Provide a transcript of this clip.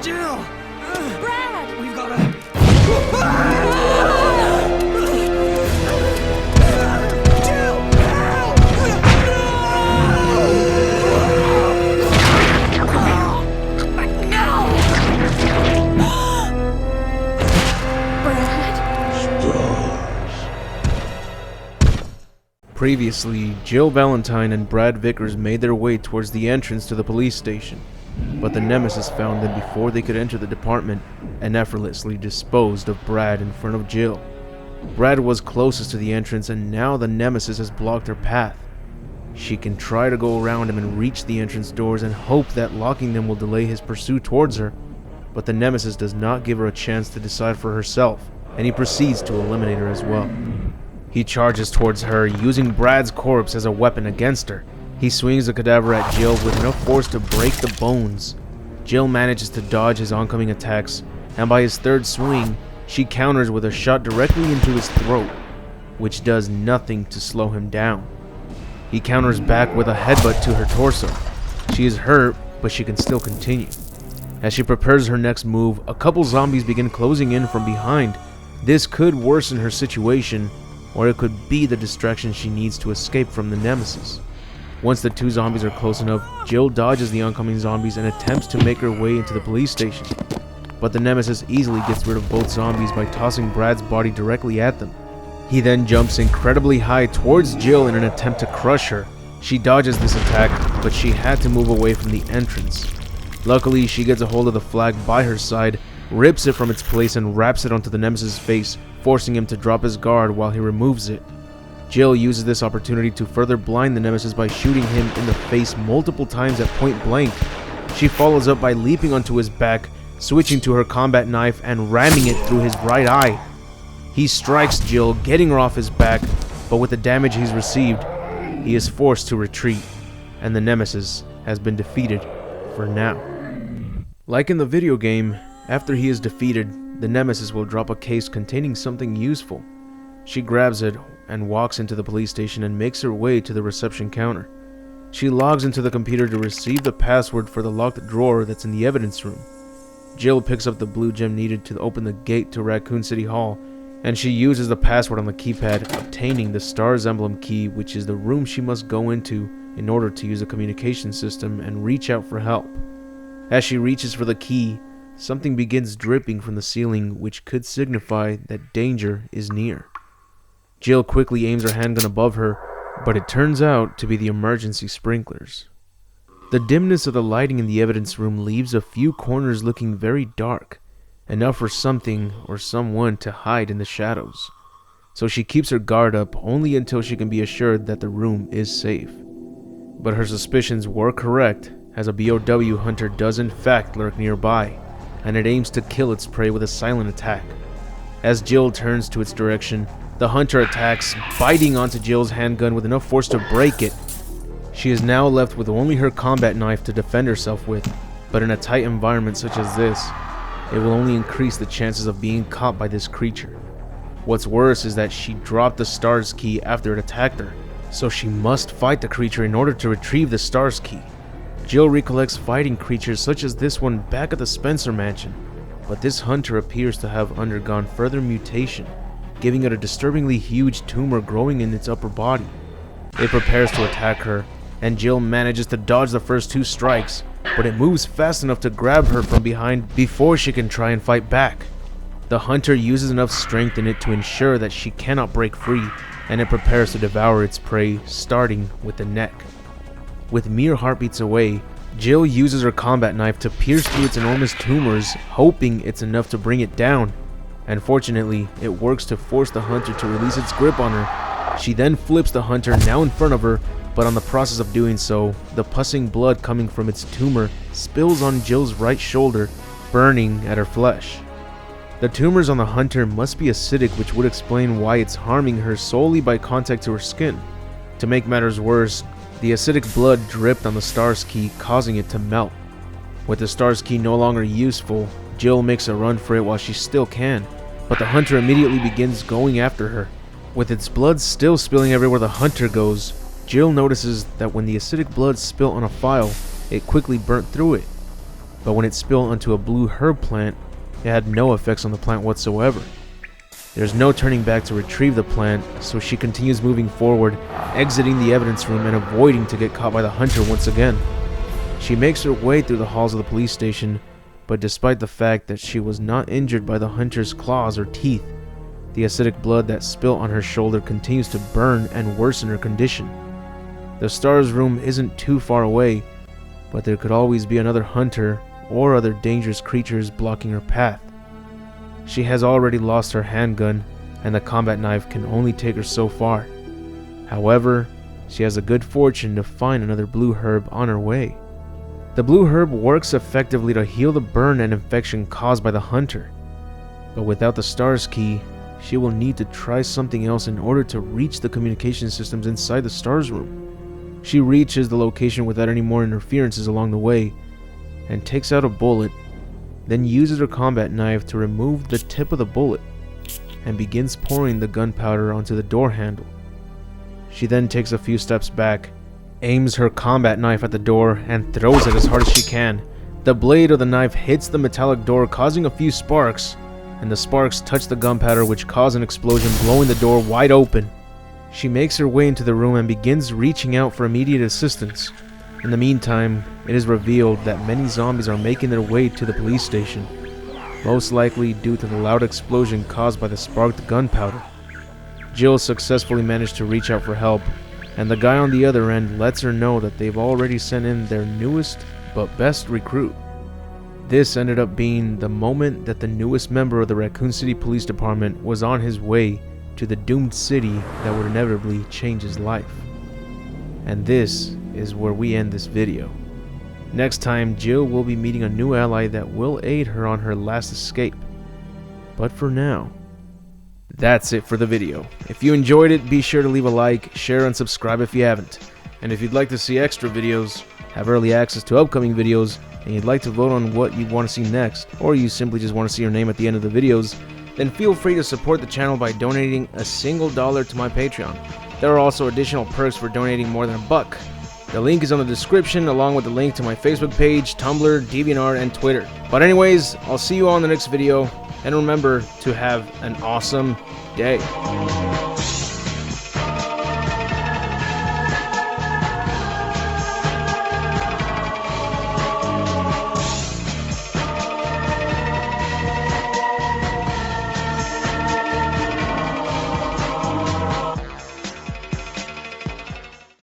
Jill! Brad! We've gotta... Jill! Previously, Jill Valentine and Brad Vickers made their way towards the entrance to the police station, but the Nemesis found them before they could enter the department and effortlessly disposed of Brad in front of Jill. Brad was closest to the entrance, and now the Nemesis has blocked her path. She can try to go around him and reach the entrance doors and hope that locking them will delay his pursuit towards her, but the Nemesis does not give her a chance to decide for herself, and he proceeds to eliminate her as well. He charges towards her, using Brad's corpse as a weapon against her. He swings the cadaver at Jill with enough force to break the bones. Jill manages to dodge his oncoming attacks, and by his third swing, she counters with a shot directly into his throat, which does nothing to slow him down. He counters back with a headbutt to her torso. She is hurt, but she can still continue. As she prepares her next move, a couple zombies begin closing in from behind. This could worsen her situation, or it could be the distraction she needs to escape from the Nemesis. Once the two zombies are close enough, Jill dodges the oncoming zombies and attempts to make her way into the police station. But the Nemesis easily gets rid of both zombies by tossing Brad's body directly at them. He then jumps incredibly high towards Jill in an attempt to crush her. She dodges this attack, but she had to move away from the entrance. Luckily, she gets a hold of the flag by her side, rips it from its place and wraps it onto the Nemesis' face, forcing him to drop his guard while he removes it. Jill uses this opportunity to further blind the Nemesis by shooting him in the face multiple times at point blank. She follows up by leaping onto his back, switching to her combat knife and ramming it through his right eye. He strikes Jill, getting her off his back, but with the damage he's received, he is forced to retreat, and the Nemesis has been defeated for now. Like in the video game, after he is defeated, the Nemesis will drop a case containing something useful. She grabs it and walks into the police station and makes her way to the reception counter. She logs into the computer to receive the password for the locked drawer that's in the evidence room. Jill picks up the blue gem needed to open the gate to Raccoon City Hall, and she uses the password on the keypad, obtaining the Star's Emblem key, which is the room she must go into in order to use the communication system and reach out for help. As she reaches for the key, something begins dripping from the ceiling, which could signify that danger is near. Jill quickly aims her handgun above her, but it turns out to be the emergency sprinklers. The dimness of the lighting in the evidence room leaves a few corners looking very dark, enough for something or someone to hide in the shadows. So she keeps her guard up only until she can be assured that the room is safe. But her suspicions were correct, as a BOW hunter does in fact lurk nearby, and it aims to kill its prey with a silent attack. As Jill turns to its direction, the hunter attacks, biting onto Jill's handgun with enough force to break it. She is now left with only her combat knife to defend herself with, but in a tight environment such as this, it will only increase the chances of being caught by this creature. What's worse is that she dropped the Star's key after it attacked her, so she must fight the creature in order to retrieve the Star's key. Jill recollects fighting creatures such as this one back at the Spencer mansion, but this hunter appears to have undergone further mutation, giving it a disturbingly huge tumor growing in its upper body. It prepares to attack her, and Jill manages to dodge the first two strikes, but it moves fast enough to grab her from behind before she can try and fight back. The hunter uses enough strength in it to ensure that she cannot break free, and it prepares to devour its prey, starting with the neck. With mere heartbeats away, Jill uses her combat knife to pierce through its enormous tumors, hoping it's enough to bring it down. And fortunately, it works to force the hunter to release its grip on her. She then flips the hunter now in front of her, but on the process of doing so, the pussing blood coming from its tumor spills on Jill's right shoulder, burning at her flesh. The tumors on the hunter must be acidic, which would explain why it's harming her solely by contact to her skin. To make matters worse, the acidic blood dripped on the Star's key, causing it to melt. With the Star's key no longer useful, Jill makes a run for it while she still can, but the hunter immediately begins going after her. With its blood still spilling everywhere the hunter goes, Jill notices that when the acidic blood spilt on a file, it quickly burnt through it. but when it spilled onto a blue herb plant, it had no effects on the plant whatsoever. There's no turning back to retrieve the plant, so she continues moving forward, exiting the evidence room and avoiding to get caught by the hunter once again. She makes her way through the halls of the police station, but despite the fact that she was not injured by the hunter's claws or teeth, the acidic blood that spilt on her shoulder continues to burn and worsen her condition. The STARS room isn't too far away, but there could always be another hunter or other dangerous creatures blocking her path. She has already lost her handgun, and the combat knife can only take her so far. However, she has a good fortune to find another blue herb on her way. The blue herb works effectively to heal the burn and infection caused by the hunter, but without the STARS key, she will need to try something else in order to reach the communication systems inside the STARS room. She reaches the location without any more interferences along the way, and takes out a bullet, then uses her combat knife to remove the tip of the bullet, and begins pouring the gunpowder onto the door handle. She then takes a few steps back, aims her combat knife at the door, and throws it as hard as she can. The blade of the knife hits the metallic door, causing a few sparks, and the sparks touch the gunpowder, which cause an explosion, blowing the door wide open. She makes her way into the room and begins reaching out for immediate assistance. In the meantime, it is revealed that many zombies are making their way to the police station, most likely due to the loud explosion caused by the sparked gunpowder. Jill successfully managed to reach out for help, and the guy on the other end lets her know that they've already sent in their newest but best recruit. This ended up being the moment that the newest member of the Raccoon City Police Department was on his way to the doomed city that would inevitably change his life. And this is where we end this video. Next time, Jill will be meeting a new ally that will aid her on her last escape. But for now, that's it for the video. If you enjoyed it, be sure to leave a like, share, and subscribe if you haven't. And if you'd like to see extra videos, have early access to upcoming videos, and you'd like to vote on what you'd want to see next, or you simply just want to see your name at the end of the videos, then feel free to support the channel by donating a single dollar to my Patreon. There are also additional perks for donating more than $1. The link is on the description, along with the link to my Facebook page, Tumblr, DeviantArt, and Twitter. But anyways, I'll see you all in the next video, and remember to have an awesome day.